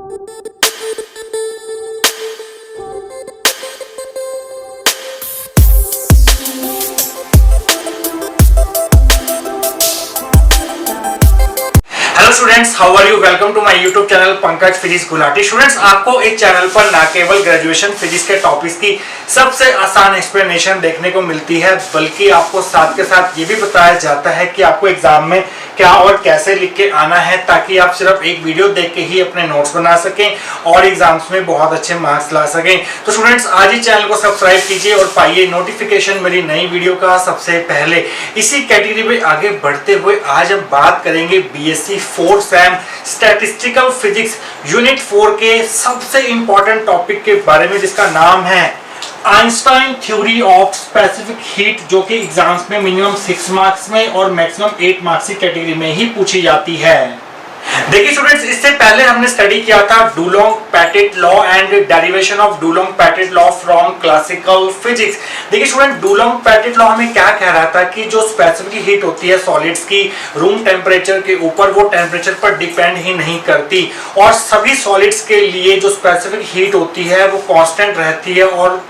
Hello students, how are you? Welcome to my YouTube channel Pankaj physics Gulati. Students, आपको इस channel पर ना केवल ग्रेजुएशन फिजिक्स के टॉपिक्स की सबसे आसान एक्सप्लेनेशन देखने को मिलती है, बल्कि आपको साथ के साथ ये भी बताया जाता है कि आपको एग्जाम में क्या और कैसे लिख के आना है, ताकि आप सिर्फ एक वीडियो देख के ही अपने नोट्स बना सकें और एग्जाम्स में बहुत अच्छे मार्क्स ला सकें। तो स्टूडेंट्स, आज ही चैनल को सब्सक्राइब कीजिए और पाइए नोटिफिकेशन मेरी नई वीडियो का सबसे पहले। इसी कैटेगरी में आगे बढ़ते हुए आज हम बात करेंगे BSc 4 same statistical physics unit 4 के सबसे इंपॉर्टेंट टॉपिक के बारे में, जिसका नाम है Einstein theory of specific heat, जो कि एग्जाम्स में मिनिमम 6 मार्क्स में और मैक्सिमम 8 मार्क्स की कैटेगरी में ही पूछी जाती है। देखिए स्टूडेंट्स, इससे पहले हमने स्टडी किया था Dulong Petit law and derivation of Dulong Petit law from classical physics. देखिए स्टूडेंट, डुलोंग-पेटिट लॉ हमें क्या कह रहा था कि जो स्पेसिफिक हीट होती है सॉलिड्स की रूम टेम्परेचर के ऊपर, वो टेम्परेचर पर डिपेंड ही नहीं करती और सभी सॉलिड्स के लिए जो स्पेसिफिक हीट होती है वो कांस्टेंट रहती है और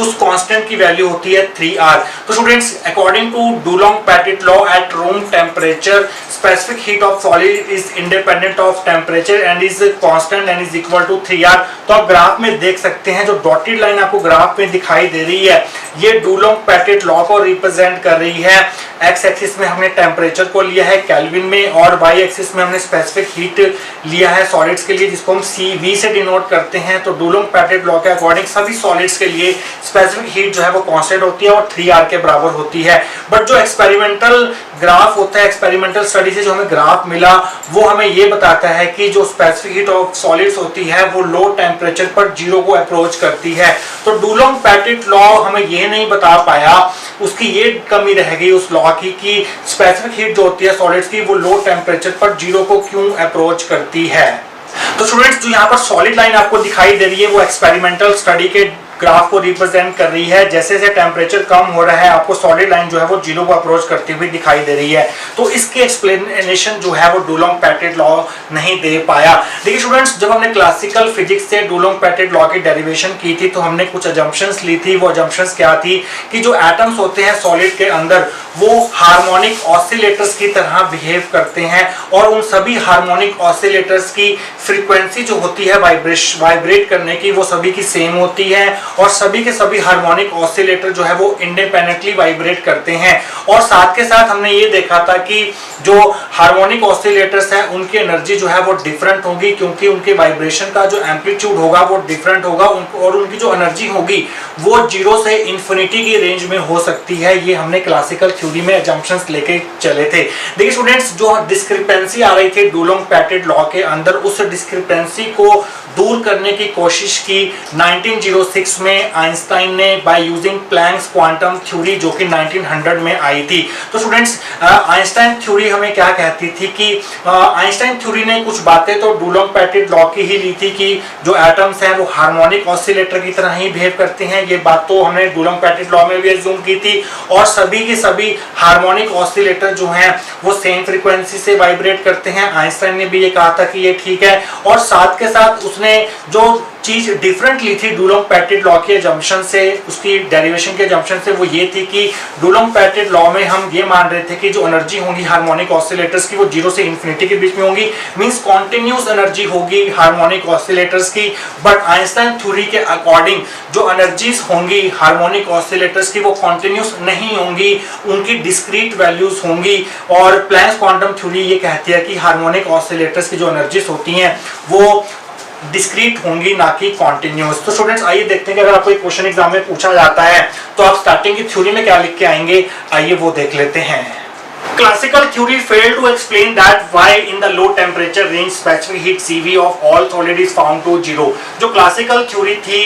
उस कांस्टेंट की वैल्यू होती है 3R। तो students, according to Dulong Petit law at room temperature specific heat of solid is independent of temperature and is constant and is equal to 3R। तो आप ग्राफ में देख सकते हैं, जो डॉटेड लाइन आपको ग्राफ में दिखाई दे रही है, ये डुलोंग-पेटिट लॉ को रिप्रेजेंट कर रही है। एक्स एक्सिस में हमने टेम्परेचर को लिया है केल्विन में और वाई एक्सिस में हमने स्पेसिफिक हीट लिया है सॉलिड्स के लिए, जिसको हम CV से डिनोट करते हैं। तो डुलोंग-पेटिट लॉ के अकॉर्डिंग सभी सॉलिड्स के लिए स्पेसिफिक हीट जो है वो कांस्टेंट होती है और 3R के बराबर होती है। बट जो एक्सपेरिमेंटल ग्राफ होता है, एक्सपेरिमेंटल स्टडी से जो हमें ग्राफ मिला, वो हमें ये बताता है कि जो स्पेसिफिक हीट ऑफ सॉलिड्स होती है वो लो टेम्परेचर पर 0 को अप्रोच करती है। तो डुलोंग-पेटिट लॉ हमें ये नहीं बता पाया, उसकी ये कमी रह गई उस लॉ की कि स्पेसिफिक हीट जो होती है सॉलिड्स की वो लो टेम्परेचर पर 0 को क्यों अप्रोच करती है। तो स्टूडेंट्स, जो यहाँ पर सॉलिड लाइन आपको दिखाई दे रही है वो एक्सपेरिमेंटल स्टडी के ग्राफ को रिप्रेजेंट कर रही है। जैसे जैसे टेम्परेचर कम हो रहा है, आपको सॉलिड लाइन जो है वो 0 को अप्रोच करती हुई दिखाई दे रही है। तो इसकी एक्सप्लेनेशन जो है वो डुलोंग-पेटिट लॉ नहीं दे पाया। देखिए स्टूडेंट्स, जब हमने क्लासिकल फिजिक्स से डुलोंग-पेटिट लॉ की डेरिवेशन की थी, तो हमने कुछ अजम्पशंस ली थी। वो अजम्पशंस क्या थी कि जो एटम्स होते हैं सॉलिड के अंदर, वो हार्मोनिक ऑसिलेटर्स की तरह बिहेव करते हैं और उन सभी हार्मोनिक ऑसिलेटर्स की फ्रीक्वेंसी जो होती है वाइब्रेट करने की, वो सभी की सेम होती है और सभी के सभी हार्मोनिक ऑसिलेटर जो है वो इंडिपेंडेंटली वाइब्रेट करते हैं। और साथ के साथ हमने ये देखा था कि जो हार्मोनिक ऑसिलेटर्स हैं उनकी एनर्जी जो है वो डिफरेंट होगी, क्योंकि उनके वाइब्रेशन का जो एम्पलीट्यूड होगा वो डिफरेंट होगा और उनकी जो एनर्जी होगी वो 0 से इंफिनिटी की रेंज में हो सकती है। ये हमने क्लासिकल थ्योरी में अजम्पशंस लेके चले थे। देखिए स्टूडेंट्स, जो डिस्क्रिपेंसी आ रही थी डुलोंग-पेटिट लॉ के अंदर, उस डिस्क्रिपेंसी को दूर करने की कोशिश की 1906 में आइंस्टाइन ने by using Planck's quantum theory, जो कि 1900 में आई थी। तो स्टूडेंट्स, आइंस्टाइन थ्योरी हमें क्या कहती थी कि आइंस्टाइन थ्योरी ने कुछ बातें तो डुलोंग-पेटिट लॉ की ही ली थी कि जो एटम्स हैं वो हार्मोनिक ऑसिलेटर की तरह ही बिहेव करते हैं। ये बात तो हमने डुलोंग-पेटिट लॉ में भी अज्यूम की थी और सभी के सभी हार्मोनिक ऑसिलेटर जो हैं वो सेम फ्रीक्वेंसी से वाइब्रेट करते हैं। आइंस्टाइन ने भी ये कहा था कि ये ठीक है, और साथ के साथ उसने जो चीज डिफरेंट ली थी डुलोंग-पेटिट लॉ के अजम्पशन से, उसकी डेरिवेशन के अजम्पशन से, वो ये थी कि डुलोंग-पेटिट लॉ में हम ये मान रहे थे कि जो एनर्जी होंगी हार्मोनिक ऑसिलेटर्स की वो 0 से इंफिनिटी के बीच में होंगी, मींस कॉन्टिन्यूस एनर्जी होगी हार्मोनिक ऑसिलेटर्स की। बट आइंस्टाइन थ्योरी के अकॉर्डिंग जो एनर्जीज होंगी हार्मोनिक ऑसिलेटर्स की वो कॉन्टिन्यूस नहीं होंगी, उनकी डिस्क्रीट वैल्यूज होंगी। और प्लैंक्स क्वांटम थ्योरी ये कहती है कि हार्मोनिक ऑसिलेटर्स की जो एनर्जीज होती हैं वो डिस्क्रीट होंगी, ना कि कॉन्टिन्यूस। तो स्टूडेंट्स, आइए देखते हैं कि अगर आपको एक क्वेश्चन एग्जाम में पूछा जाता है तो आप स्टार्टिंग की थ्योरी में क्या लिख के आएंगे, आइए वो देख लेते हैं। Classical theory failed to explain that why in the low temperature range specific heat CV of all solid is found to 0। जो क्लासिकल थ्योरी थी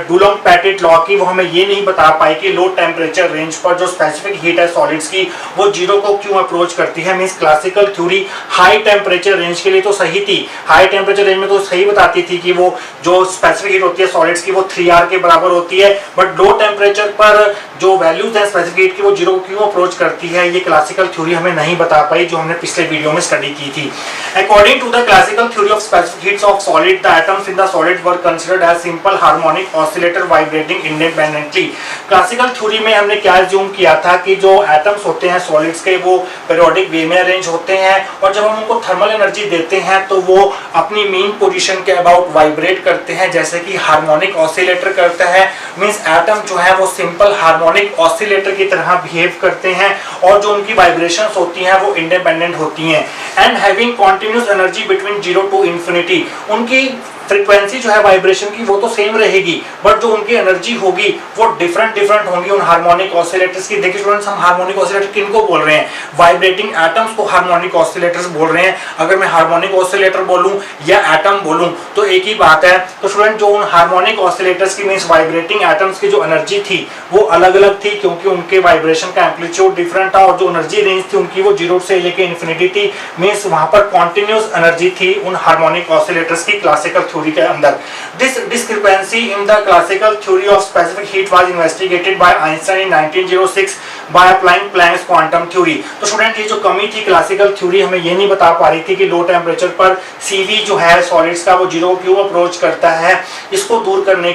डुलोंग-पेटिट लॉ की, वो हमें ये नहीं बता पाई कि लो टेम्परेचर रेंज पर जो स्पेसिफिक हीट है सॉलिड्स की वो 0 को क्यों अप्रोच करती है। Means classical theory high temperature range के लिए तो सही थी, हाई टेम्परेचर रेंज में तो सही बताती थी कि वो जो स्पेसिफिक हीट होती है सॉलिड्स की वो 3R के बराबर होती है। बट लो टेम्परेचर पर जो वैल्यूज है स्पेसिफिक हीट की वो 0 को क्यों अप्रोच करती है, ये क्लासिकल क्लासिकल थ्योरी हमें नहीं बता पाई जो हमने पिछले वीडियो में स्टडी की थी। According to the classical theory of specific heats of solid, the atoms in the solid were considered as simple harmonic oscillator vibrating independently. Classical theory में हमने क्या अज्यूम किया था कि जो एटम्स होते हैं सॉलिड्स के वो पीरियोडिक वे में अरेंज होते हैं और जब हम उनको थर्मल एनर्जी देते हैं तो वो अपनी मेन पोजीशन के अबाउट वाइब्रेट करते हैं, जैसे कि हार्मोनिक ऑसिलेटर करता है। मींस एटम जो है वो सिंपल हार्मोनिक ऑसिलेटर की तरह बिहेव करते हैं और जो उनकी वाइब्रेशंस होती हैं वो इंडिपेंडेंट होती हैं। And having continuous energy between 0 to infinity. उनकी फ्रीक्वेंसी जो है वाइब्रेशन की वो तो सेम रहेगी बट जो उनकी एनर्जी होगी वो डिफरेंट होंगी उन हार्मोनिक ऑसिलेटर्स की। देखिए स्टूडेंट्स, हम हार्मोनिक ऑसिलेटर किनको बोल रहे हैं? वाइब्रेटिंग एटम्स को हार्मोनिक ऑसिलेटर्स बोल रहे हैं। अगर मैं हार्मोनिक ऑसिलेटर बोलूं या एटम बोलूं तो एक ही बात है। तो स्टूडेंट, जो उन हार्मोनिक ऑसिलेटर्स की मींस वाइब्रेटिंग एटम्स की जो एनर्जी थी वो अलग अलग थी क्योंकि उनके वाइब्रेशन का एम्पलीट्यूड डिफरेंट था और जो एनर्जी रेंज थी उनकी वो 0 से लेकर इंफिनिटी थी। मींस वहां पर कॉन्टिन्यूस एनर्जी थी उन हार्मोनिक ऑसिलेटर्स की क्लासिकल थ्योरी के अंदर। This discrepancy in the classical theory of specific heat was investigated by Einstein in 1906 by applying Planck's quantum theory. तो स्टूडेंट, ये जो कमी थी क्लासिकल थ्योरी हमें ये नहीं बता पा रही थी कि लो टेम्परेचर पर CV जो है सॉलिड्स का वो 0 क्यों अप्रोच करता है। इसको दूर करने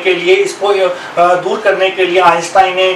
के लिए आइंस्टाइन ने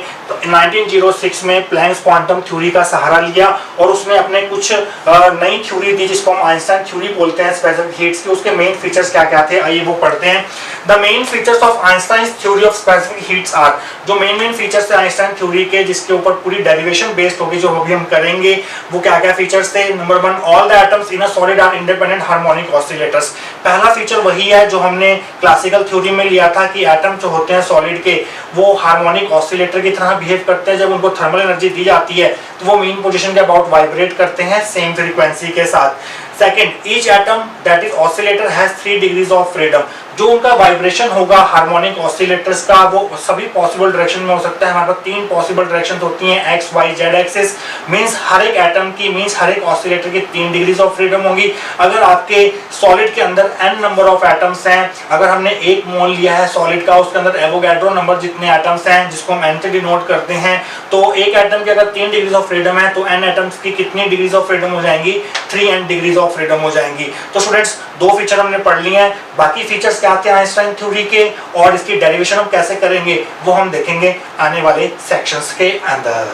1906 में प्लैंक्स क्वांटम थ्योरी का सहारा लिया और उसने अपने कुछ नई थ्योरी दी जिसको हम आइंस्टाइन थ्योरी बोलते हैं स्पेसिफिक हीट्स की। उसके मेन फीचर्स क्या क्या थे आइए वो पढ़ते हैं। The main features of Einstein theory of specific heats are, जो मेन फीचर्स थे आइंस्टाइन थ्योरी के जिसके ऊपर पूरी डेरिवेशन बेस्ड होगी जो अभी हम करेंगे, वो क्या क्या फीचर्स थे। Number 1, all the atoms in a solid are independent harmonic oscillators. पहला फीचर वही है जो हमने क्लासिकल थ्योरी में लिया था कि एटम जो होते हैं सॉलिड के वो हार्मोनिक ऑसिलेटर की तरह बिहेव करते हैं। जब उनको थर्मल एनर्जी दी जाती है तो वो मेन पोजीशन के अबाउट वाइब्रेट करते हैं सेम फ्रीक्वेंसी के साथ। Second, each atom that is oscillator has 3 degrees of freedom. जो उनका वाइब्रेशन होगा हार्मोनिक ऑसिलेटर्स का वो सभी पॉसिबल डायरेक्शन में हो सकता है। हमारे पास 3 पॉसिबल डायरेक्शंस होती हैं, x, y, z axis. Means हर एक एटम की हर एक ऑसिलेटर की 3 डिग्रीज ऑफ फ्रीडम होगी। अगर आपके सॉलिड के अंदर n नंबर ऑफ एटम्स हैं, अगर हमने 1 मोल लिया है सॉलिड का, उसके अंदर एवोगैड्रो नंबर जितने एटम्स हैं जिसको हम n से डिनोट करते हैं, तो एक एटम की अगर 3 डिग्रीज ऑफ फ्रीडम है तो n एटम्स की कितनी डिग्रीज ऑफ फ्रीडम हो जाएंगी? 3n डिग्रीज ऑफ फ्रीडम हो जाएंगी। तो स्टूडेंट्स, 2 फीचर हमने पढ़ लिए हैं। बाकी फीचर्स क्या थे आइंस्टाइन थ्योरी के और इसकी डेरिवेशन हम कैसे करेंगे वो हम देखेंगे आने वाले सेक्शंस के अंदर।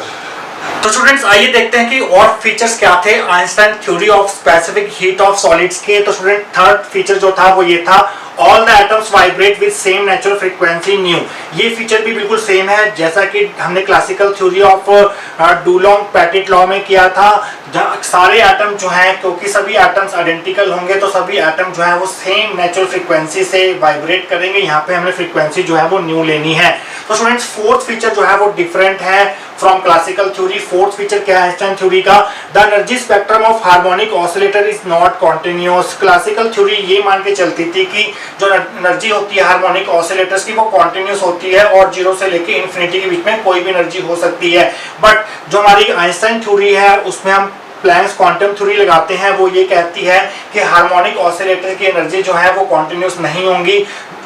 तो स्टूडेंट्स, आइए देखते हैं कि और फीचर्स क्या थे Einstein theory of specific heat of solids के। तो स्टूडेंट, थर्ड फीचर जो था वो ये था, all the atoms vibrate with same natural frequency nu. ये फीचर भी बिल्कुल सेम है जैसा कि हमने classical theory of Dulong Petit law में किया था। सारे एटम जो हैं, क्योंकि सभी एटम्स आइडेंटिकल होंगे तो सभी एटम जो है वो सेम नेचुरल फ्रीक्वेंसी से वाइब्रेट करेंगे। यहाँ पे हमने फ्रीक्वेंसी जो है वो न्यू लेनी है। तो स्टूडेंट्स, फोर्थ फीचर जो है वो डिफरेंट है from classical theory. Fourth feature क्या है आइंस्टाइन थ्योरी का? The energy spectrum of harmonic oscillator is not continuous. Classical theory ये मान के चलती थी कि जो एनर्जी होती है हार्मोनिक ऑसिलेटर्स की वो कॉन्टिन्यूअस होती है और 0 से लेकर इंफिनिटी के बीच में कोई भी एनर्जी हो सकती है। बट जो हमारी आइंस्टाइन थ्योरी है उसमें हम प्लैंक्स क्वांटम थ्योरी लगाते हैं, वो ये कहती है कि हार्मोनिक ऑसिलेटर की एनर्जी जो है वो कॉन्टिन्यूअस नहीं होंगी,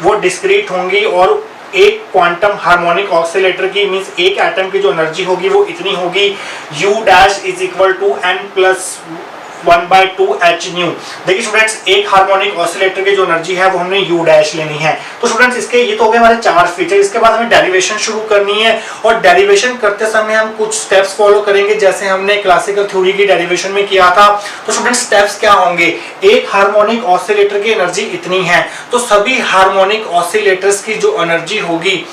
वो डिस्क्रीट होंगी और एक क्वांटम हार्मोनिक ऑसिलेटर की मींस एक एटम की जो एनर्जी होगी वो इतनी होगी, U dash is equal to n plus 1/2h nu. देखिए स्टूडेंट्स, एक हार्मोनिक ऑसिलेटर की जो एनर्जी है वो हमने U डैश लेनी है। तो स्टूडेंट्स, इसके ये तो हो गए हमारे 4 फीचर। इसके बाद हमें डेरिवेशन शुरू करनी है और डेरिवेशन करते समय हम कुछ स्टेप्स फॉलो करेंगे जैसे हमने क्लासिकल थ्योरी की डेरिवेशन में किया था। तो स्टूडेंट्स, स्टेप्स क्या होंगे? एक हार्मोनिक ऑसिलेटर की एनर्जी इतनी है तो सभी हार्मोनिक ऑसिलेटर्स की जो एनर्जी होगी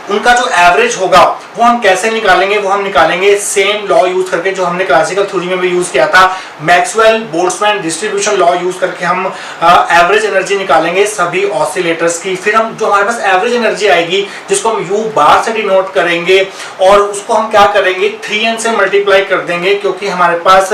उनका जो एवरेज होगा वो हम कैसे निकालेंगे? वो हम निकालेंगे सेम लॉ यूज करके जो हमने क्लासिकल थ्योरी में भी यूज किया था, Maxwell Boltzmann distribution law use करके हम एवरेज एनर्जी निकालेंगे सभी ऑसिलेटर्स की। फिर हम जो हमारे पास एवरेज एनर्जी आएगी जिसको हम U बार से डिनोट करेंगे और उसको हम क्या करेंगे 3n से मल्टीप्लाई कर देंगे क्योंकि हमारे पास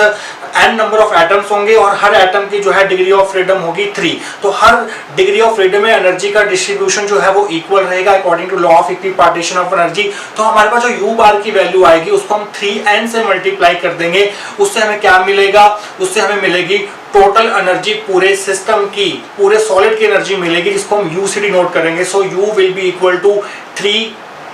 n नंबर ऑफ एटम्स होंगे और हर एटम की जो है डिग्री ऑफ फ्रीडम होगी 3। तो हर डिग्री ऑफ फ्रीडम में एनर्जी का डिस्ट्रीब्यूशन जो है वो इक्वल रहेगा according to law of equipartition of energy. तो हमारे पास जो U बार की वैल्यू आएगी उसको हम 3n से मल्टीप्लाई कर देंगे। उससे हमें क्या मिलेगा? उससे हमें मिलेगी टोटल एनर्जी पूरे सिस्टम की, पूरे सॉलिड की एनर्जी मिलेगी जिसको हम U से डिनोट करेंगे। So U will be equal to 3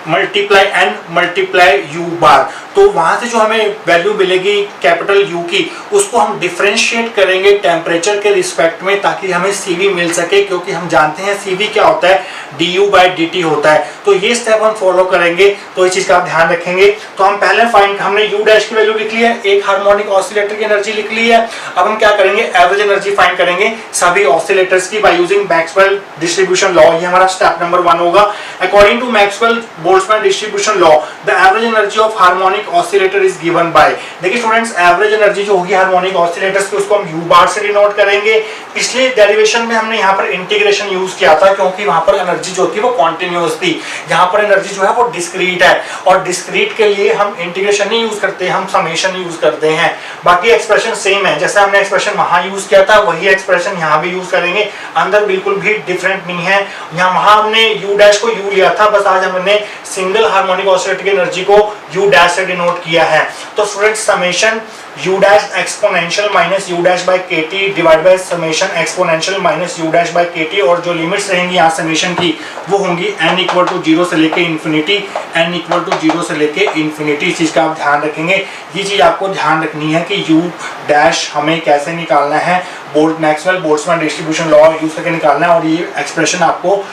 multiply N multiply U bar. तो वहां से जो हमें वैल्यू मिलेगी कैपिटल यू की, उसको हम डिफरेंशिएट करेंगे टेम्परेचर के रिस्पेक्ट में, ताकि हमें सीवी मिल सके, क्योंकि हम जानते हैं सीवी क्या होता है, du बाई dt होता है। तो ये स्टेप हम फॉलो करेंगे, तो इस चीज का आप ध्यान रखेंगे। तो हम पहले हमने u डैश की वैल्यू लिख ली है, एक हार्मोनिक ऑसिलेटर की एनर्जी लिख ली है। अब हम क्या करेंगे, एवरेज एनर्जी फाइंड करेंगे सभी ऑसिलेटर्स की by using Maxwell distribution law. ये हमारा स्टेप नंबर 1 होगा। According to Maxwell Boltzmann distribution law, the average energy of harmonic oscillator is given by, देखिए स्टूडेंट्स, एवरेज एनर्जी जो होगी हार्मोनिक ऑसिलेटर्स की, उसको हम u बार से डिनोट करेंगे। पिछले डेरिवेशन में हमने यहाँ पर इंटीग्रेशन यूज किया था, क्योंकि वहां पर एनर्जी जो थी वो कॉन्टिन्यूअस थी। यहाँ पर एनर्जी जो है वो डिस्क्रीट है, और डिस्क्रीट के लिए हम इंटीग्रेशन नहीं यूज करते, हम समेशन यूज करते हैं। बाकी एक्सप्रेशन सेम है, जैसे हमने एक्सप्रेशन वहां यूज किया था वही एक्सप्रेशन यहाँ भी यूज करेंगे, अंदर बिल्कुल भी डिफरेंट नहीं है। यहाँ वहां हमने u डैश को u लिया था, बस आज हमने सिंगल हार्मोनिक ऑसिलेटर की एनर्जी को u डैश से डिनोट किया है। तो students, summation u dash exponential minus u dash by kt divide by summation exponential minus u dash by kt, और जो लिमिट्स रहेंगी यहाँ समेशन की वो होंगी n इक्वल टू 0 से लेके इन्फिनिटी, n इक्वल टू 0 से लेके इन्फिनिटी। इस चीज का आप ध्यान रखेंगे। ये चीज आपको ध्यान रखनी है कि u डैश हमें कैसे निकालना है, Maxwell Boltzmann distribution law use करके निकालना है, और ये एक्सप्रेशन आपको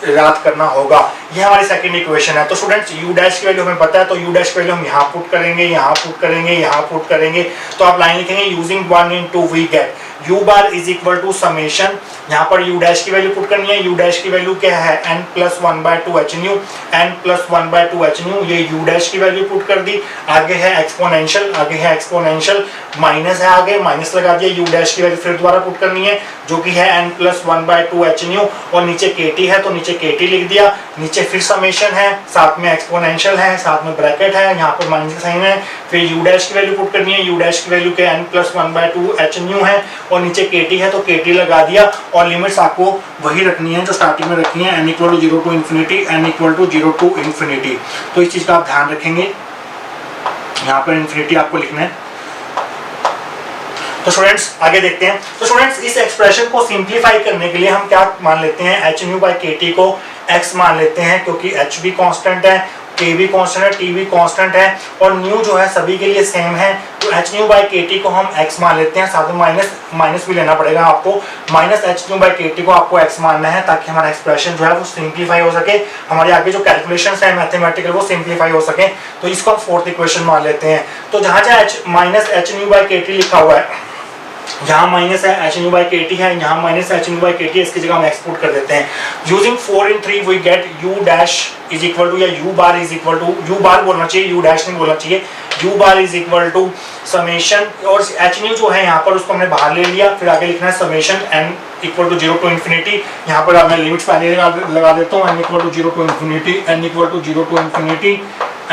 याद करना होगा। ये हमारी सेकंड इक्वेशन है। तो स्टूडेंट्स, u डैश की वैल्यू हमें पता है, तो u डैश की वैल्यू हम यहाँ पुट करेंगे, यहाँ पुट करेंगे, यहाँ पुट करेंगे। तो आप लाइन लिखेंगे using 1 into we get u bar is equal to summation, यहाँ पर u डैश की वैल्यू पुट करनी है। u डैश की वैल्यू क्या है, n plus 1 by 2 h nu, n plus 1 by 2 h nu. ये u डैश की वैल्यू पुट कर दी। आगे है एक्सपोनेंशियल, आगे है एक्सपोनेंशियल, माइनस है, आगे माइनस लगा दिया। u डैश की वैल्यू फिर दोबारा पुट करनी है, जो कि है n plus 1 by 2 h nu, और नीचे kt है तो नीचे kt लिख दिया। नीचे फिर समेशन है, साथ में एक्सपोनेंशियल है, साथ में ब्रैकेट है, यहाँ पर माइनस साइन है। फिर u डैश की वैल्यू पुट करनी है। u डैश की वैल्यू के n plus 1 by 2 h nu है, और नीचे kt है तो kt लगा दिया। और लिमिट्स आपको वही रखनी है जो स्टार्टिंग में रखनी है, n equal to 0 to infinity, n equal to 0 to infinity. तो इस चीज का आप ध्यान रखेंगे, यहाँ पर इन्फिनिटी आपको लिखना है। तो स्टूडेंट्स, आगे देखते हैं। तो स्टूडेंट्स, इस एक्सप्रेशन को सिंप्लीफाई करने के लिए हम क्या मान लेते हैं, h न्यू बाई kt को x मान लेते हैं, क्योंकि h भी कांस्टेंट है, k भी कांस्टेंट है, t भी कांस्टेंट है, और न्यू जो है सभी के लिए सेम है। तो h न्यू बाई kt को हम x मान लेते हैं, साथ में माइनस भी लेना पड़ेगा आपको। Minus h nu by kt को आपको x मानना है, ताकि हमारा एक्सप्रेशन जो है वो सिंप्लीफाई हो सके, हमारे आगे जो कैलकुलेशंस है मैथमेटिकल वो सिंप्लीफाई हो सके। तो इसको हम फोर्थ इक्वेशन मान लेते हैं। तो जहाँ जहाँ minus h nu by kt लिखा हुआ है, यहाँ माइनस है h न्यू बाई kt है, यहाँ minus h nu by kt है, इसकी जगह हम एक्सपोर्ट कर देते हैं। Using 4 in 3 we get u dash is equal to, या u bar is equal to, u bar बोलना चाहिए, u डैश नहीं बोलना चाहिए, u bar is equal to summation, और h न्यू जो है यहाँ पर उसको हमने बाहर ले लिया। फिर आगे लिखना है summation n equal to 0 to infinity. यहाँ पर मैं लिमिट्स पहले लगा देता हूँ, n equal to 0 to infinity, n equal to 0 to infinity,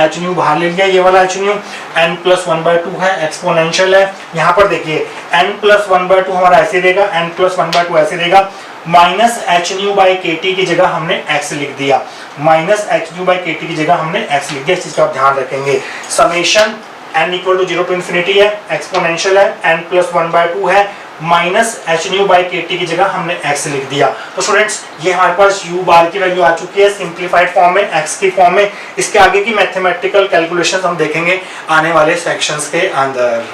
h nu बाहर ले लिया, ये वाला h nu, n plus 1 by 2 है, एक्सपोनेंशियल है। यहाँ पर देखिए n प्लस 1 बाय 2 हमारा ऐसे रहेगा, n प्लस 1 बाय 2 ऐसे रहेगा। Minus h nu by kt की जगह हमने x लिख दिया, minus h nu by kt की जगह हमने x लिख दिया। इस चीज का आप ध्यान रखेंगे। Summation n equal to 0 to infinity है, एक्सपोनेंशियल है, n प्लस 1 बाय 2 है, minus h nu by kt की जगह हमने x लिख दिया। तो स्टूडेंट्स, ये हमारे पास u बार की वैल्यू आ चुकी है सिंप्लीफाइड फॉर्म में, x की फॉर्म में। इसके आगे की मैथमेटिकल कैलकुलेशंस हम देखेंगे आने वाले सेक्शंस के अंदर।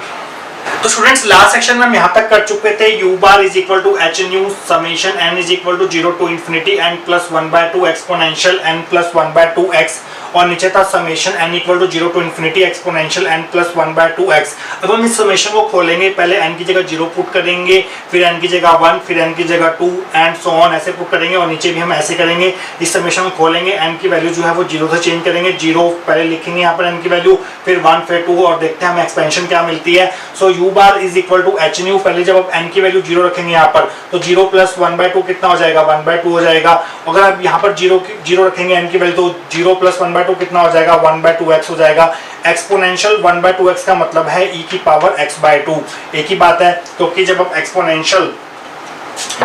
तो स्टूडेंट्स, लास्ट सेक्शन में हम यहाँ तक कर चुके थे, u bar is equal to h nu summation n is equal to 0 to infinity n plus 1 by 2 exponential n plus 1 by 2 x, और नीचे था summation n equal to 0 to infinity exponential n plus 1 by 2 x। अब हम इस summation को खोलेंगे, पहले n की जगह 0 पुट करेंगे, फिर n की जगह 1, फिर n की जगह 2 एंड सो ऑन ऐसे पुट करेंगे, और नीचे भी हम ऐसे करेंगे। इस समेशन को खोलेंगे, n की वैल्यू जो है वो 0 से चेंज करेंगे, 0 पहले लिखेंगे यहाँ पर n की वैल्यू, फिर 1 फिर 2, और देखते हैं हमें एक्सपेंशन क्या मिलती है। So u bar is equal to h nu, पहले जब आप n की वैल्यू 0 रखेंगे यहाँ पर, तो 0 प्लस 1 बाय 2 कितना हो जाएगा, 1 बाय 2 हो जाएगा। अगर आप यहाँ पर 0 रखेंगे n की वैल्यू, तो 0 प्लस 1 बाय 2 कितना हो जाएगा, 1 बाय 2x हो जाएगा। एक्सपोनेंशियल 1 बाय 2x का मतलब है e की पावर x बाय 2, एक ही बात है, क्योंकि जब आप एक्सपोनेंशियल,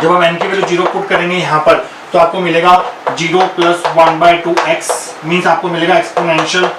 जब हम n की वैल्यू 0 पुट करेंगे यहाँ पर, तो आपको मिलेगा 0 प्लस 1 बाय 2x, मीन्स आपको मिलेगा एक्सपोनेंशियल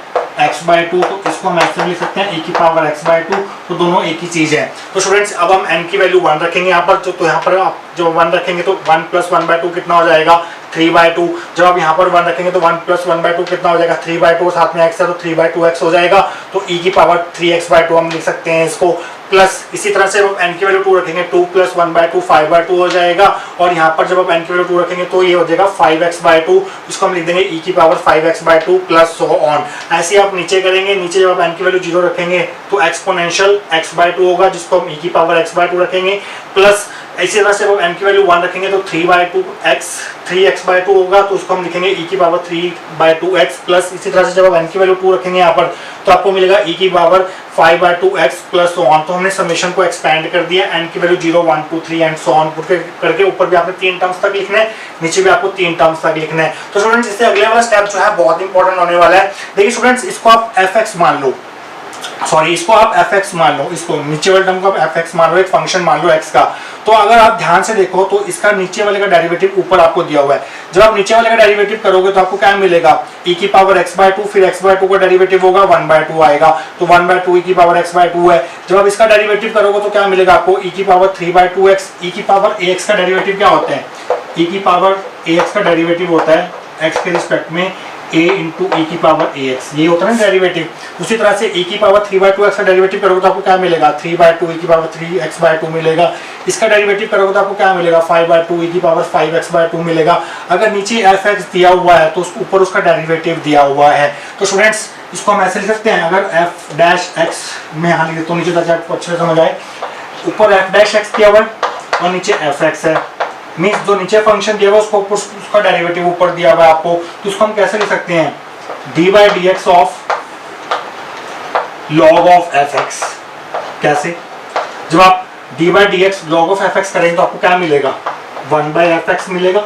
x बाय 2। तो इसको हम ऐसे लिख सकते हैं e की पावर x बाय 2, तो दोनों एक ही चीज है। तो स्टूडेंट्स, अब हम n की वैल्यू 1 रखेंगे यहाँ पर, तो यहाँ पर आप जो 1 रखेंगे तो 1 प्लस 1 बाय 2 कितना हो जाएगा, 3/2। जब आप यहाँ पर 1 रखेंगे तो 1 + 1/2 कितना हो जाएगा 3/2, साथ में x है तो 3/2x हो जाएगा, तो e की पावर 3x/2 हम लिख सकते हैं इसको। प्लस इसी तरह से जब n की वैल्यू 2 रखेंगे 2 + 1/2 5/2 हो जाएगा, और यहाँ पर जब आप n की वैल्यू 2 रखेंगे तो ये हो जाएगा 5x/2, इसको हम लिख देंगे e की power 5x/2 plus so on. ऐसे आप नीचे करेंगे, नीचे जब आप n की वैल्यू 0 रखेंगे तो एक्सपोनेंशियल x/2 होगा, जिसको हम e की पावर x/2 रखेंगे। प्लस इसी तरह से जब n की वैल्यू 1 रखेंगे तो 3x/2 होगा, तो उसको हम लिखेंगे e की पावर 3/2x। प्लस इसी तरह से जब आप n की वैल्यू 2 रखेंगे यहाँ पर तो आपको मिलेगा e की power 5/2x plus so on. तो हमने समेशन को एक्सपेंड कर दिया, n की वैल्यू 0 1 2 3 एंड सो ऑन करके ऊपर भी आपने 3 टर्म्स तक लिखना है, नीचे भी आपको 3 टर्म्स तक लिखना है। तो स्टूडेंट्स इससे अगले वाला स्टेप जो है बहुत इंपॉर्टेंट होने वाला है। देखिए स्टूडेंट्स, इसको आप fx मान लो, सॉरी इसको आप fx मान लो, इसको नीचे वाले टर्म को आप fx मान लो, एक फंक्शन मान लो x का। तो अगर आप ध्यान से देखो तो इसका नीचे वाले का डेरिवेटिव ऊपर आपको दिया हुआ है। जब आप नीचे वाले का डेरिवेटिव करोगे तो आपको क्या मिलेगा e की पावर x/2, फिर x/2 का डेरिवेटिव होगा 1/2 आएगा, तो 1/2 e की पावर x/2 है। जब आप इसका डेरिवेटिव करोगे तो क्या मिलेगा आपको e की पावर 3/2x। e की पावर ax का डेरिवेटिव क्या होता है, e की पावर ax का डेरिवेटिव होता है x के रिस्पेक्ट में a इंटू e की पावर ax, ये होता है ना डेरिवेटिव। उसी तरह से e की पावर 3/2x का डेरिवेटिव करोगे तो आपको क्या मिलेगा 3/2 e की पावर 3x/2 मिलेगा। इसका डेरिवेटिव करोगे तो आपको क्या मिलेगा 5/2 e की पावर 5x/2 मिलेगा। अगर नीचे fx दिया हुआ है तो ऊपर उसका डेरिवेटिव दिया हुआ है। तो स्टूडेंट्स इसको हम ऐसे लिख सकते हैं, अगर f'(x) में यहाँ लिख देता हूँ नीचे तक आपको अच्छे से समझ आए, ऊपर f'(x) दिया हुआ है और नीचे fx है, मीन्स जो नीचे फंक्शन दिया हुआ उसको उसका डेरिवेटिव ऊपर दिया हुआ है आपको। तो उसको हम कैसे लिख सकते हैं d/dx of log of fx। कैसे, जब आप d/dx log ऑफ fx करेंगे तो आपको क्या मिलेगा 1/fx मिलेगा,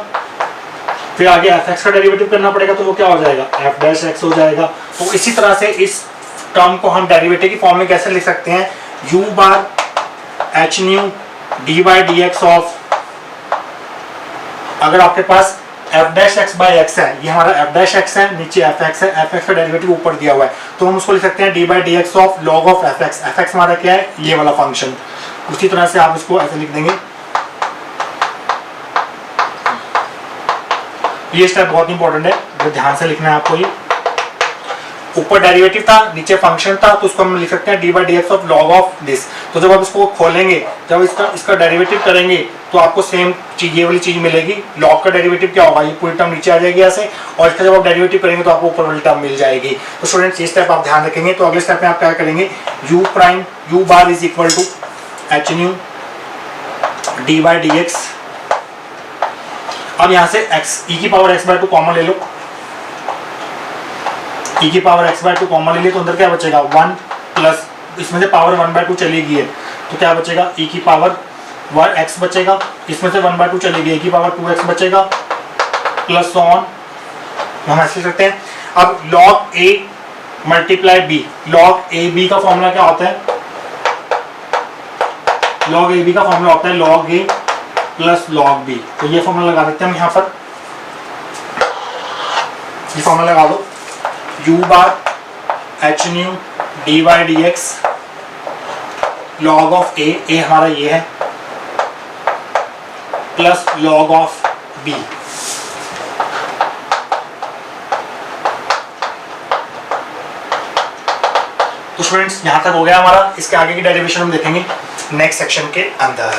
फिर आगे fx का डेरिवेटिव करना पड़ेगा तो वो क्या हो जाएगा f'(x) हो जाएगा। तो इसी तरह से इस टर्म को हम डेरिवेटिव की फॉर्म में कैसे लिख सकते हैं u/h d/dx ऑफ, अगर आपके पास f'(x/x) है, ये हमारा f'(x) है, नीचे fx है, fx का डेरिवेटिव ऊपर दिया हुआ है, तो हम उसको लिख सकते हैं d/dx of log of fx। fx हमारा क्या है, ये वाला फंक्शन। उसी तरह से आप इसको ऐसे लिख देंगे। ये स्टेप बहुत इंपॉर्टेंट है, जो ध्यान से लिखना है आपको। ये ऊपर डेरिवेटिव था, नीचे फंक्शन था, तो उसको हम लिख सकते हैं d/dx of log of this. तो जब आप इसको खोलेंगे, जब इसका डेरिवेटिव करेंगे तो आपको सेम चीज, ये वाली चीज मिलेगी। log का डेरिवेटिव क्या होगा, ये पूरी टर्म नीचे आ जाएगी यहाँ से, और इसका जब आप डेरिवेटिव करेंगे तो आपको ऊपर वाली टर्म मिल जाएगी। तो स्टूडेंट्स ये स्टेप आप ध्यान रखेंगे। तो अगले स्टेप में आप क्या करेंगे, u' is equal to h nu d/dx। अब यहाँ से x e की पावर x/2 कॉमन ले लो, e की पावर x/2 कॉमन ले लिए तो अंदर क्या बचेगा 1 प्लस, इसमें से पावर 1/2 चली गई है तो क्या बचेगा e की पावर x बचेगा, इसमें से 1/2 चली गई, e की पावर 2x बचेगा प्लस ऑन। हम ऐसे लिख सकते हैं। अब log a multiply b, log a b का फॉर्मूला क्या होता है, log a b का फॉर्मूला होता है log a plus log b। तो ये फॉर्मूला लगा देते हैं हम यहाँ पर, ये फॉर्मूला लगा दो u/h new d/dx log of a, हमारा ये है, प्लस log ऑफ b। तो स्टूडेंट्स यहाँ तक हो गया हमारा, इसके आगे की डेरिवेशन हम देखेंगे नेक्स्ट सेक्शन के अंदर।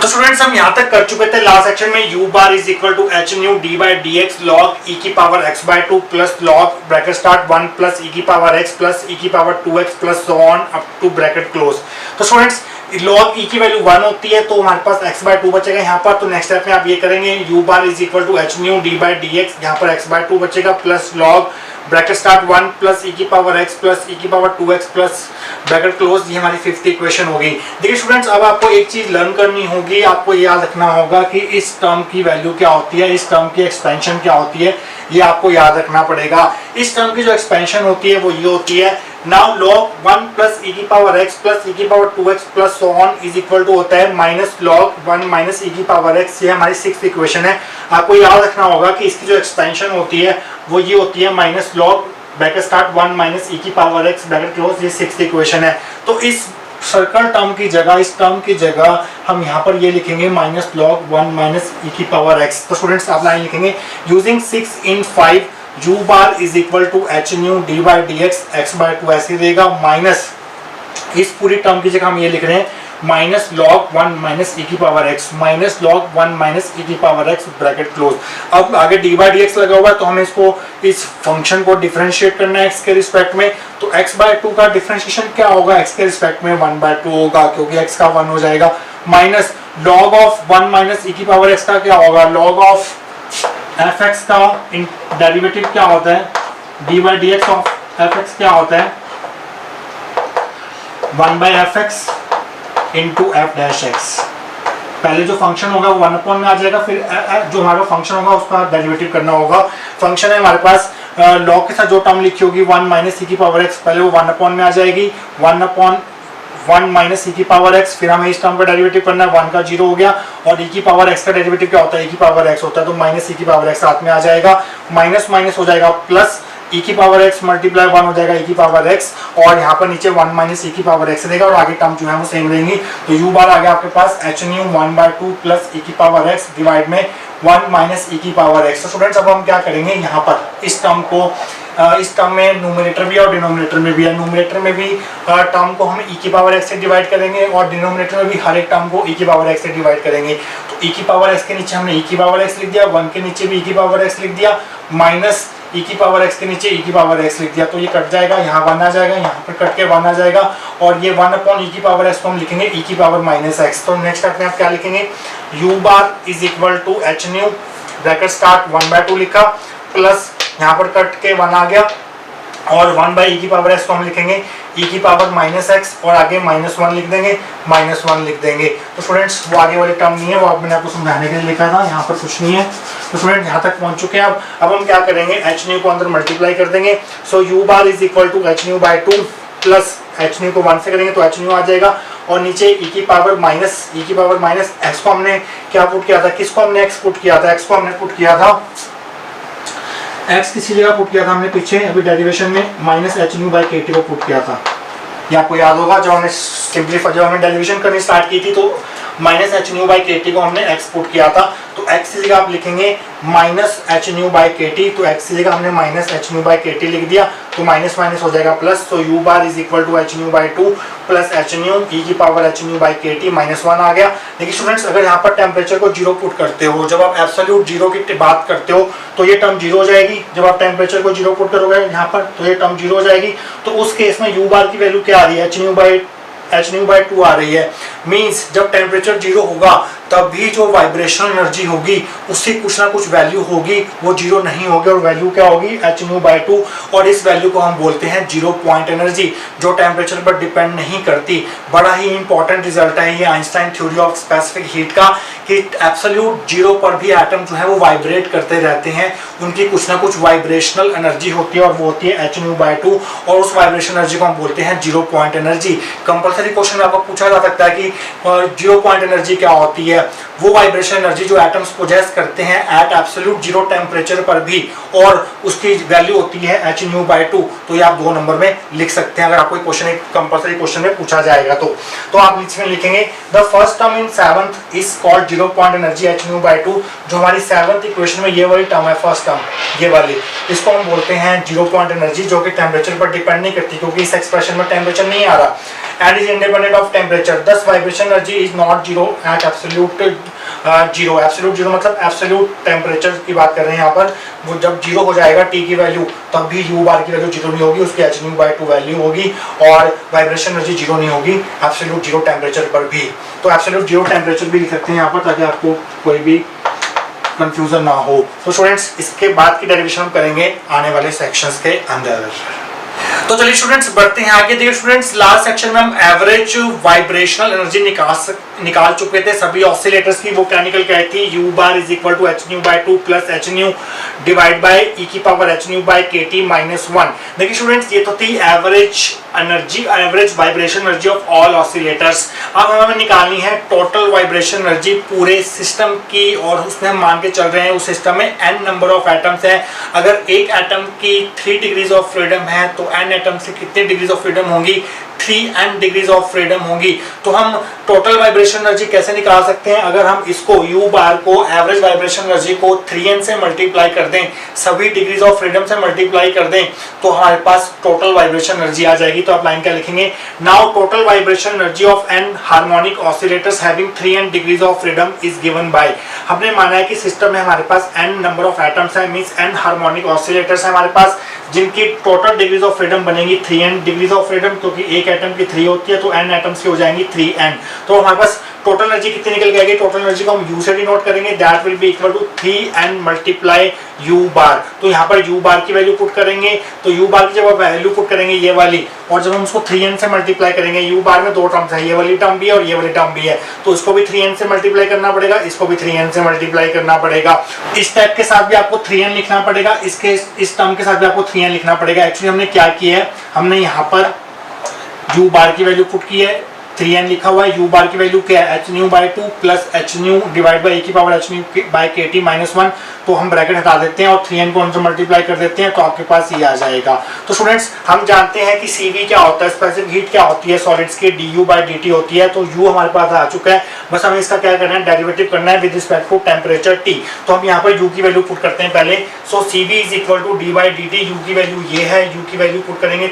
तो स्टूडेंट्स हम यहाँ तक कर चुके थे लास्ट सेक्शन में u' is equal to h nu d/dx log e की power x/2 plus log bracket start 1 plus e की पावर x प्लस e की power 2x plus so on up to bracket close. तो students log e की value 1 होती है तो हमारे पास x/2 बचेगा यहाँ पर। तो नेक्स्ट स्टेप में आप ये करेंगे u' is equal to h nu d/dx, यहाँ पर x/2 बचेगा plus log bracket start 1 plus e की पावर x प्लस e की power 2x plus bracket close. ये हमारी 5th इक्वेशन होगी। देखिए स्टूडेंट्स, अब आपको एक चीज लर्न करनी होगी, आपको याद रखना होगा कि इस टर्म की वैल्यू क्या होती है, इस टर्म की एक्सपेंशन क्या होती है, ये आपको याद रखना पड़ेगा। इस टर्म की जो एक्सपेंशन होती है वो ये होती है, नाउ log 1 प्लस e की पावर x प्लस e की power 2x plus so on is equal to होता है माइनस log 1 माइनस e की पावर x। ये हमारी 6th इक्वेशन है। आपको याद रखना होगा कि इसकी जो एक्सपेंशन होती है वो ये होती है minus log bracket start 1 minus e की पावर x ब्रैकेट क्लोज। ये 6th इक्वेशन है। तो इस सर्कल टर्म की जगह, इस टर्म की जगह हम यहाँ पर ये लिखेंगे माइनस लॉग 1 माइनस ई की पावर एक्स। तो स्टूडेंट्स आप लाइन लिखेंगे using 6 in 5 u bar is equal to H nu d by d x by 2 ऐसे देगा, माइनस इस पूरी टर्म की जगह हम ये लिख रहे हैं माइनस लॉग 1 माइनस ई की power X, minus log 1 minus ई की पावर एक्स ब्रैकेट क्लोज। अब आगे डी बाई डी एक्स लगा हुआ है तो हमें इसको, इस फंक्शन को डिफरेंशिएट करना है एक्स के रिस्पेक्ट में। तो एक्स बाय 2 का डिफरेंशिएशन क्या होगा, एक्स के रिस्पेक्ट में 1 बाय 2 होगा क्योंकि एक्स का 1 हो जाएगा, माइनस लॉग ऑफ 1 माइनस ई की पावर एक्स का क्या होगा, लॉग ऑफ एफ एक्स का डेरिवेटिव क्या होता है, D by d x of F x क्या होता है 1 by F x into F dash x. पहले जो फंक्शन होगा वो 1 अपॉन में आ जाएगा, फिर जो हमारा फंक्शन होगा उसका डेरिवेटिव करना होगा। फंक्शन है हमारे पास लॉग के साथ जो टर्म लिखी होगी 1 माइनस ई की पावर एक्स, पहले वो 1 अपॉन में आ जाएगी, 1 अपॉन 1 माइनस ई की पावर एक्स, फिर हमें इस टर्म का डेरिवेटिव करना है, 1 का 0 हो गया, और ई की पावर एक्स का डेरिवेटिव क्या होता है, ई की पावर एक्स होता है, तो माइनस ई की पावर एक्स साथ में आ जाएगा, माइनस माइनस हो जाएगा प्लस ई की पावर एक्स मल्टीप्लाई 1 हो जाएगा ई की पावर एक्स, और यहाँ पर नीचे 1 माइनस ई की पावर एक्स रहेगा और आगे टर्म जो है वो सेम रहेंगी। तो यू बार आ गया आपके पास एच न्यू 1 बाय 2 प्लस ई की पावर एक्स डिवाइड में 1 माइनस ई की पावर एक्स। तो स्टूडेंट्स अब हम क्या करेंगे, यहाँ पर इस टर्म को, इस टर्म में न्यूमरेटर भी और डिनोमिनेटर में भी है, न्यूमरेटर में भी टर्म को हम ई की पावर एक्स से डिवाइड करेंगे और डिनोमिनेटर में भी हर एक टर्म को ई की पावर एक्स से डिवाइड करेंगे। तो ई की पावर एक्स के नीचे हमने ई की पावर एक्स लिख दिया, 1 के नीचे भी ई की पावर एक्स लिख दिया, माइनस ई की पावर एक्स के नीचे ई की पावर एक्स लिख दिया, तो ये कट जाएगा, यहाँ 1 आ जाएगा, यहाँ पर कट के 1 आ जाएगा, और ये 1 अपॉन ई की पावर एक्स को हम लिखेंगे ई की पावर माइनस एक्स। तो नेक्स्ट स्टेप में आप क्या लिखेंगे, u bar is equal to H nu bracket start 1 by 2 लिखा, प्लस यहाँ पर कट के 1 आ गया, और 1 बाई ई की पावर एक्स को हम लिखेंगे ई की पावर माइनस एक्स, और आगे माइनस 1 लिख देंगे, माइनस 1 लिख देंगे। तो स्टूडेंट्स वो आगे वाली टर्म नहीं है, वो मैंने आपको समझाने के लिए लिखा था, यहाँ पर कुछ नहीं है। तो स्टूडेंट यहाँ तक पहुँच चुके हैं। अब हम क्या करेंगे, एच न्यू को अंदर मल्टीप्लाई कर देंगे, so u bar is equal to H nu by 2 plus H nu को 1 से करेंगे तो एच न्यू आ जाएगा, और नीचे ई की पावर माइनस एक्स को हमने क्या पुट किया था, किसको हमने एक्स पुट किया था, एक्स को हमने पुट किया था, एक्स किसी जगह पुट किया था हमने पीछे अभी डेरिवेशन में, minus H nu by K T को पुट किया था। ये आपको याद होगा जब हमने सिंप्लीफाई, जब हमने डेरिवेशन करनी स्टार्ट की थी तो minus H nu by K T को हमने एक्स पुट किया था, तो एक्स की जगह आप लिखेंगे minus H nu by K T, तो एक्स की जगह हमने minus H nu by K T लिख दिया, तो माइनस माइनस हो जाएगा प्लस, तो U bar is equal to H nu by 2 plus H nu E की power H nu by K T minus 1 आ गया। देखिए स्टूडेंट्स, अगर यहाँ पर टेम्परेचर को 0 पुट करते हो, जब आप एब्सोल्यूट 0 की बात करते हो तो ये टर्म 0 हो जाएगी, जब आप टेम्परेचर को 0 पुट करोगे यहाँ पर तो ये टर्म 0 हो जाएगी। तो उस केस में यू बार की वैल्यू क्या आ रही है, एच न्यू बाई 2 आ रही है, मीन्स जब टेम्परेचर 0 होगा तब भी जो वाइब्रेशनल एनर्जी होगी उससे कुछ ना कुछ वैल्यू होगी, वो 0 नहीं होगी, और वैल्यू क्या होगी, एच न्यू बाई 2, और इस वैल्यू को हम बोलते हैं 0 पॉइंट एनर्जी, जो टेम्परेचर पर डिपेंड नहीं करती। बड़ा ही इंपॉर्टेंट रिजल्ट है ये Einstein theory of specific heat का, कि एब्सोल्यूट 0 पर भी एटम जो है वो वाइब्रेट करते रहते हैं, उनकी कुछ ना कुछ वाइब्रेशनल एनर्जी होती है, और वो होती है एच न्यू बाई 2, और उस वाइब्रेशन एनर्जी को हम बोलते हैं 0 पॉइंट एनर्जी। कंपल्सरी क्वेश्चन में आपको पूछा जा सकता है कि 0 पॉइंट एनर्जी क्या होती है, वो वाइब्रेशन एनर्जी जो एटम्स पोजेस करते हैं एट एब्सोल्यूट 0 टेम्परेचर पर भी, और उसकी वैल्यू होती है एच न्यू बाई 2। तो ये आप 2 नंबर में लिख सकते हैं अगर आपको क्वेश्चन, एक कंपल्सरी क्वेश्चन में पूछा जाएगा तो आप इसमें लिखेंगे the first term in 7th is called 0 point energy H nu by 2। जो हमारी 7th इक्वेशन में ये वाली टर्म है, फर्स्ट टर्म ये वाली, इसको हम बोलते हैं 0 पॉइंट एनर्जी, जो कि टेम्परेचर पर डिपेंड नहीं करती क्योंकि इस एक्सप्रेशन में टेम्परेचर नहीं आ रहा, and is independent of temperature, thus vibration energy is not 0 at absolute 0। Absolute 0 मतलब एब्सोल्यूट टेम्परेचर की बात कर रहे हैं यहाँ पर, वो जब 0 हो जाएगा टी की वैल्यू तब भी यू बार की वैल्यू 0 नहीं होगी, उसकी एच न्यू बाई 2 वैल्यू होगी, और वाइब्रेशन एनर्जी 0 नहीं होगी एब्सोल्यूट 0 टेम्परेचर पर भी। तो एब्सोल्यूट 0 टेम्परेचर भी लिख सकते हैं यहाँ पर, ताकि आपको कोई भी कंफ्यूजन ना हो। तो स्टूडेंट्स, इसके बाद की डेरिवेशन हम करेंगे आने वाले सेक्शंस के अंदर। तो चलिए स्टूडेंट्स बढ़ते हैं आगे। देखिए स्टूडेंट्स, लास्ट सेक्शन में हम एवरेज वाइब्रेशनल एनर्जी निकाल चुके थे सभी ऑसिलेटर्स की। वो केमिकल क्या थी, U bar is equal to H nu by 2 plus H nu divide by E की power H nu by K T minus 1। देखिए स्टूडेंट्स, ये तो थी average energy, average vibration energy of all oscillators. अब हमें निकालनी है टोटल वाइब्रेशन एनर्जी पूरे सिस्टम की, और उसमें हम मान के चल रहे हैं उस सिस्टम में n नंबर ऑफ एटम्स हैं। अगर एक एटम की 3 डिग्रीज ऑफ फ्रीडम है तो n एटम से कितने डिग्रीज ऑफ फ्रीडम होंगी, 3n डिग्रीज ऑफ फ्रीडम होंगी। तो हम टोटल वाइब्रेशन एनर्जी कैसे निकाल सकते हैं? अगर हम इसको u बार को एवरेज वाइब्रेशन एनर्जी को 3n से मल्टीप्लाई कर दें, सभी डिग्रीज ऑफ फ्रीडम से मल्टीप्लाई कर दें, तो हमारे पास टोटल वाइब्रेशन एनर्जी आ जाएगी। तो आप लाइन क्या लिखेंगे? Now total vibration energy of n harmonic oscillators having 3n degrees of freedom is given bye. हमने माना है कि सिस्टम में हमारे पास n नंबर ऑफ एटम्स है, मींस n हार्मोनिक ऑसिलेटर्स है हमारे पास, जिनकी टोटल डिग्रीज ऑफ फ्रीडम बनेगी 3n डिग्रीज ऑफ फ्रीडम, क्योंकि एक एटम की 3 होती है तो n एटम्स की हो जाएंगी 3n। तो हमारे पास टोटल एनर्जी कितनी निकल के आएगी? टोटल एनर्जी को हम u से डिनोट करेंगे, that will be equal to 3n multiply u bar. तो यहाँ पर u बार की वैल्यू पुट करेंगे, तो u बार की जब आप वैल्यू पुट करेंगे ये वाली, और जब हम उसको 3n से मल्टीप्लाई करेंगे, u बार में दो टर्म्स है, ये वाली टर्म भी है और ये वाली टर्म भी है, तो इसको भी 3n से मल्टीप्लाई करना पड़ेगा, इसको भी 3n से मल्टीप्लाई करना पड़ेगा। इस टाइप के साथ भी आपको 3n लिखना पड़ेगा, इस टर्म के साथ भी आपको 3n लिखना पड़ेगा। एक्चुअली हमने क्या किया है, हमने यहाँ पर u बार की वैल्यू पुट की है, 3n लिखा हुआ है, u बार की वैल्यू क्या है? h nu by 2 plus h nu divide by e की power h nu by kt minus 1। तो हम ब्रैकेट हटा देते हैं और 3n को उनसे मल्टीप्लाई कर देते हैं, तो आपके पास ये आ जाएगा। तो स्टूडेंट्स हम जानते हैं कि Cv क्या होता है, स्पेसिफिक हीट क्या होती है, सॉलिड्स की du बाई dt होती है। तो u हमारे पास आ चुका है, बस हमें इसका क्या करना है? डेरिवेटिव करना है with respect to temperature T। तो हम यहाँ पर u की वैल्यू पुट करते हैं पहले। So Cv is equal to d by dt, u की वैल्यू ये है, u की वैल्यू पुट करेंगे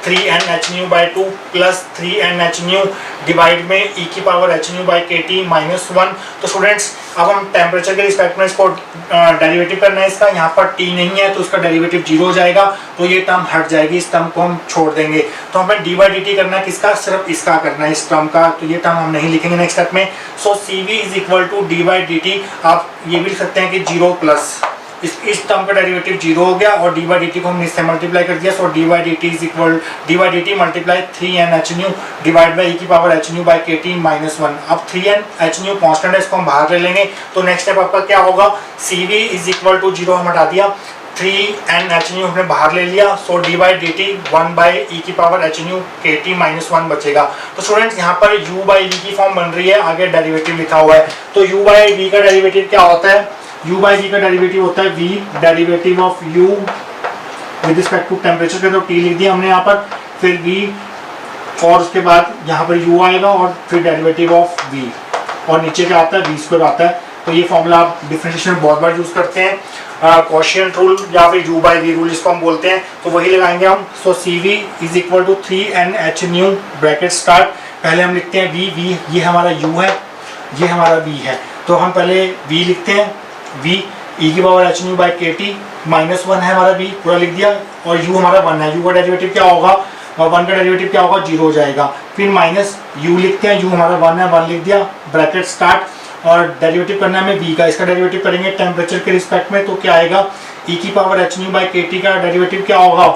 3n h nu by 2 plus 3n h nu divide में e की power h nu by kt minus 1। तो स्टूडेंट्स अब हम टेम्परेचर के रिस्पेक्ट में इसको डेरिवेटिव करना है इसका, यहाँ पर t नहीं है तो उसका डेरिवेटिव 0 हो जाएगा, तो ये टर्म हट जाएगी, इस टर्म को हम छोड़ देंगे। तो हमें dy dt करना है किसका? सिर्फ इसका करना है, इस टर्म का, तो ये टर्म हम नहीं लिखेंगे नेक्स्ट स्टेप में। So Cv is equal to dy dt, आप ये भी लिख सकते हैं कि 0 प्लस इस टर्म का डेरिवेटिव 0 हो गया और dy dt को हमने इससे मल्टीप्लाई कर दिया। सो dy dt is equal dy dt multiply 3n h nu divide by e की power h nu by kt minus 1। अब 3n h न्यू कांस्टेंट है, इसको हम बाहर ले लेंगे, तो नेक्स्ट स्टेप आपका क्या होगा? Cv इज इक्वल टू 0 हम हटा दिया, 3n h न्यू हमने बाहर ले लिया, सो dy dt 1 बाई e की power h new kt minus 1 बचेगा। तो स्टूडेंट्स यहाँ पर u बाई v की फॉर्म बन रही है, आगे डेरिवेटिव लिखा हुआ है। तो u बाई v का डेरिवेटिव क्या होता है? u बाई v का डेरिवेटिव होता है v derivative of u with respect to temperature के, तो t लिख दिया हमने यहाँ पर, फिर v और उसके बाद यहाँ पर u आएगा और फिर डेरिवेटिव ऑफ v, और नीचे क्या आता है? v स्क्वायर आता है। तो ये फॉर्मूला आप डिफरेंशिएशन में बहुत बार यूज करते हैं, क्वोशिएंट रूल या फिर u बाई v रूल इसको हम बोलते हैं, तो वही लगाएंगे हम। So Cv is equal to 3n h nu bracket start, पहले हम लिखते हैं v, ये हमारा u है, ये हमारा v है, तो हम पहले v लिखते हैं, v e की power h nu by kt minus 1 है हमारा v, पूरा लिख दिया, और u हमारा 1 है, u का डेरिवेटिव क्या होगा? 1 का डेरिवेटिव क्या होगा? 0 हो जाएगा। फिर माइनस u लिखते हैं, u हमारा 1 है, 1 लिख दिया, ब्रैकेट स्टार्ट, और डेरिवेटिव करना है हमें v का, इसका डेरिवेटिव करेंगे टेम्परेचर के रिस्पेक्ट में, तो क्या आएगा? e की power h nu by kt का डेरिवेटिव क्या होगा?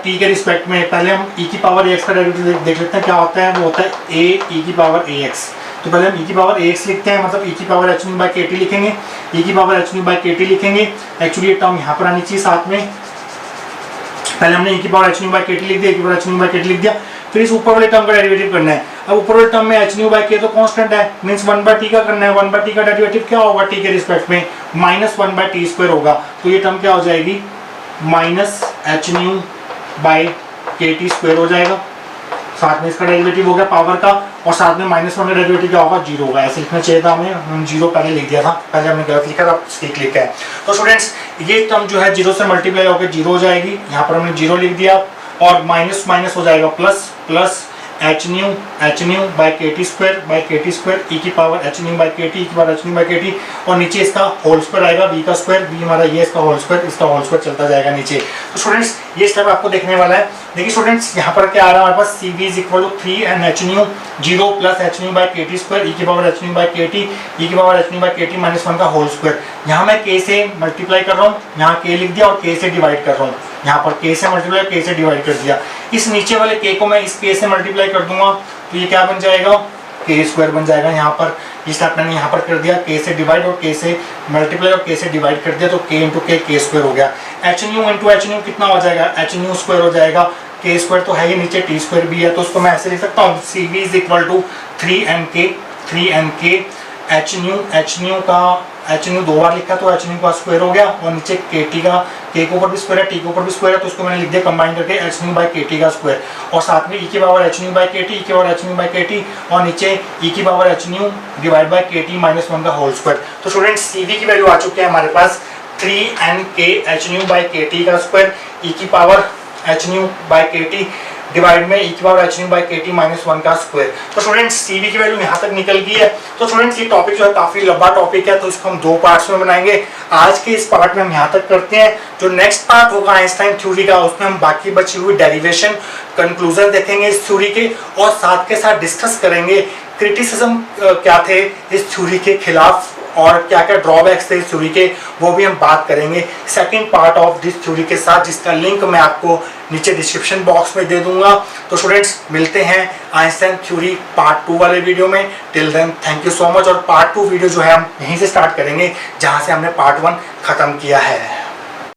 t के रिस्पेक्ट में पहले हम e की पावर ax का डेरिवेटिव देख लेते हैं क्या होता है। वो होता है a e की पावर ax, तो पहले हम e की पावर ax लिखते हैं, मतलब e की power h nu by kt लिखेंगे, e की power h nu by kt लिखेंगे। एक्चुअली ये टर्म यहाँ पर आनी चाहिए साथ में, पहले हमने e की power h nu by kt लिख दिया, e की power h nu by kt लिख दिया, फिर इस ऊपर वाले टर्म का डेरिवेटिव करना है। अब ऊपर वाले टर्म में h न्यू बाई k तो कांस्टेंट है, मींस 1 बाई t का करना है, 1 बाई t का डेरिवेटिव क्या होगा? t के रिस्पेक्ट में माइनस 1 बाई t स्क्वायर होगा, तो ये टर्म क्या हो जाएगी? Minus h nu by kt square हो जाएगा, साथ में इसका डेरिवेटिव हो गया पावर का, और साथ में माइनस 1 का डेरिवेटिव क्या होगा? 0 होगा। ऐसे लिखना चाहिए था हमें, हम 0 पहले लिख दिया था, पहले हमने गलत लिखा था, ठीक लिखा है। तो स्टूडेंट्स ये टर्म जो है 0 से मल्टीप्लाई होकर 0 हो जाएगी, यहाँ पर हमने 0 लिख दिया, और माइनस माइनस हो जाएगा plus, plus h nu by kt square e की power h nu by kt, e की power h nu by kt, और नीचे इसका होल स्क्वायर आएगा, v का स्क्वायर, v हमारा ये इसका होल स्क्वायर चलता जाएगा नीचे। तो स्टूडेंट्स ये स्टेप आपको देखने वाला है। देखिए स्टूडेंट्स यहाँ पर क्या आ रहा है हमारे पास? Cv is equal to 3n h nu 0 plus h nu by kt square, e की power h nu by kt, e की power h nu by kt minus 1 का होल स्क्वायर। यहाँ मैं k से मल्टीप्लाई कर रहा हूँ, यहाँ k लिख दिया और k से डिवाइड कर रहा हूँ, यहाँ पर k से मल्टीप्लाई k से डिवाइड कर दिया। इस नीचे वाले k को मैं इस k से मल्टीप्लाई कर दूंगा, तो ये क्या बन जाएगा? k स्क्वायर बन जाएगा। यहाँ पर इस स्टेप मैंने यहाँ पर कर दिया, k से डिवाइड और k से मल्टीप्लाई और k से डिवाइड कर दिया, तो k इंटू k स्क्वायर हो गया। h new into h new कितना हो जाएगा? h न्यू स्क्वायर हो जाएगा, k स्क्वायर तो है ही नीचे, t स्क्वायर भी है, तो उसको मैं ऐसे लिख सकता हूँ, Cv is equal to 3nk h nu दो बार लिखा तो एच न्यू का स्क्वायर हो गया, और नीचे के टी का, के के ऊपर भी स्क्वायर है, टी के ऊपर भी स्क्वायर है, तो उसको मैंने लिख दिया कंबाइन करके H nu by K T का स्क्वायर, और साथ में ई की power H nu by K T, ई की power H nu by K T, और नीचे ई की power H nu divide by K T minus 1 का होल स्क्वायर। तो स्टूडेंट्स सीवी की वैल्यू आ चुकी है हमारे पास 3nk h nu by K T का स्क्वायर, ई की power H nu by K T divide में ई की power H nu by K T minus 1 का स्क्वायर। तो स्टूडेंट्स सीवी की वैल्यू यहाँ तक निकल गई है। तो स्टूडेंट्स ये टॉपिक जो है काफी लंबा टॉपिक है, तो इसको हम 2 पार्ट्स में बनाएंगे। आज के इस पार्ट में हम यहाँ तक करते हैं। जो नेक्स्ट पार्ट होगा आइंस्टाइन थ्योरी का, उसमें हम बाकी बची हुई डेरिवेशन कंक्लूजन देखेंगे इस थ्योरी के, और साथ के साथ डिस्कस करेंगे क्रिटिसिज्म क्या थे इस थ्योरी के खिलाफ, और क्या क्या ड्रॉबैक्स थे इस थ्योरी के, वो भी हम बात करेंगे second part of this theory के साथ, जिसका लिंक मैं आपको नीचे डिस्क्रिप्शन बॉक्स में दे दूंगा। तो स्टूडेंट्स मिलते हैं आइंस्टाइन थ्योरी पार्ट 2 वाले वीडियो में। Till then thank you so much. और पार्ट 2 वीडियो जो है हम यहीं से स्टार्ट करेंगे जहां से हमने पार्ट 1 खत्म किया है।